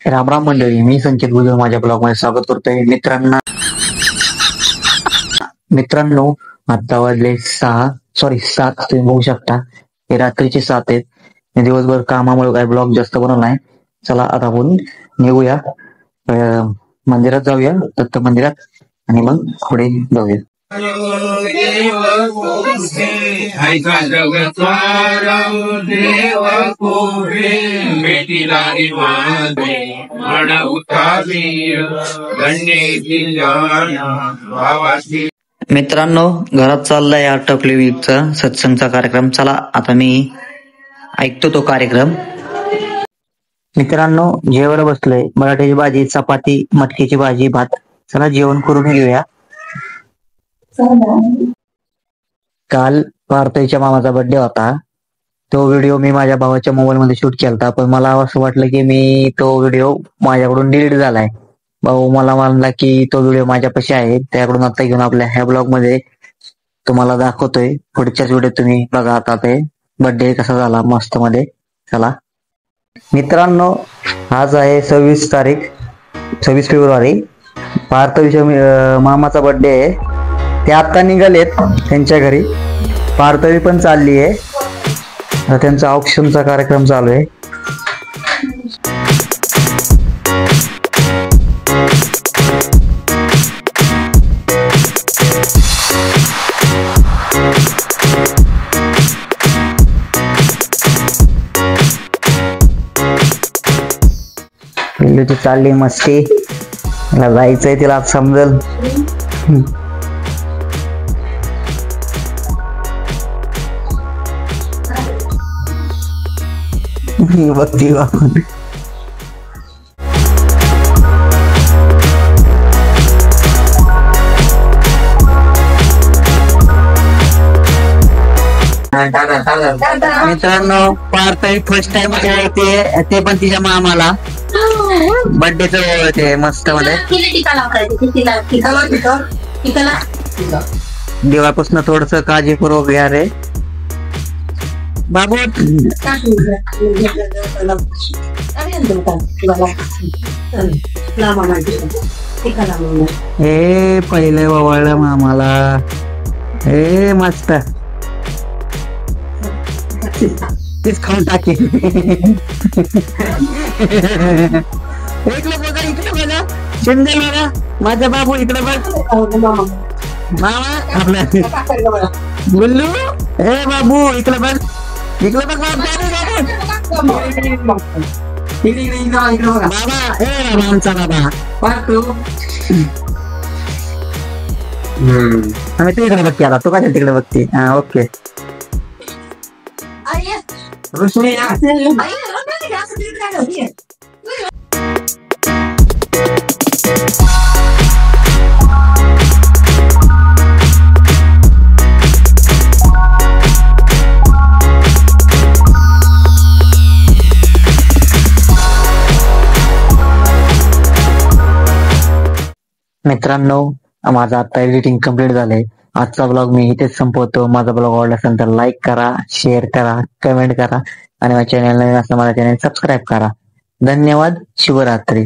रामराम मंडळी, मी संकेत भुजबळ माझ्या ब्लॉग मध्ये स्वागत करतोय. मित्रांनो, आता वाजले 7. तुम्ही बघू शकता हे रात्रीचे 7 आहेत. मी दिवसभर कामामुळे काय ब्लॉग जास्त बनवला नाही. चला आता आपण निघूया, मंदिरात जाऊया, दत्त मंदिरात, आणि मग पुढे जाऊया. मित्रांनो, घरात चाललाय आटपली वीकचा सत्संगचा कार्यक्रम. चला आता मी ऐकतो तो कार्यक्रम. मित्रांनो, जेवायला बसलोय. बटाट्याची भाजी, चपाती, मटकीची भाजी, भात. चला जेवण करून घेऊया. काल पार्थवीच्या मामाचा बर्थडे होता. तो व्हिडिओ मी माझ्या भावाच्या मोबाईल मध्ये शूट केलता, पण मला असं वाटलं की मी तो व्हिडिओ माझ्याकडून डिलीट झालाय. भाऊ मला म्हणला की तो व्हिडिओ माझ्यापाशी आहे, त्याकडून आता घेऊन आपल्या ह्या ब्लॉग मध्ये तुम्हाला दाखवतोय. पुढच्याच व्हिडिओ तुम्ही बघा. आता ते बर्थडे कसा झाला मस्त मध्ये. चला मित्रांनो, आज आहे 26 फेब्रुवारी. पार्थवीच्या मामाचा बर्थडे आहे. ते आता निघालेत त्यांच्या घरी. पार्थवी पण चालली आहे. त्यांचा ऑप्शनचा कार्यक्रम चालू आहे. ती चालली मस्ती. तिला जायचंय, तिला समजल. बघती मित्रांनो, पार्थवी फर्स्ट टाइम ते पण तिच्या मामाला बर्थडेच ते मस्त मध्ये दिवाळीपासून थोडस काळजीपूर्वक घ्या रे बाबू. हे पहिले वळलं मामाला. हे मस्त तेच खाऊन टाके. इकडे बघा शिंदे बघा, माझा बाबू इकडे बघ. मामा आपला गुल्लू. हे बाबू इकडे बघ, इकडे बघ बाबा. हे आमचा बाबा आम्ही तू इकडे बघते. आता तू काय तिकडे बघते. हा ओके. मित्रांनो, माझं आता एडिटिंग कम्प्लीट झालंय. आजचा ब्लॉग मी इथेच संपवतो. माझा ब्लॉग आवडला असेल तर लाईक करा, शेअर करा, कमेंट करा, आणि माझ्या चॅनल नवीन असं माझ्या चॅनल सबस्क्राईब करा. धन्यवाद. शुभरात्री.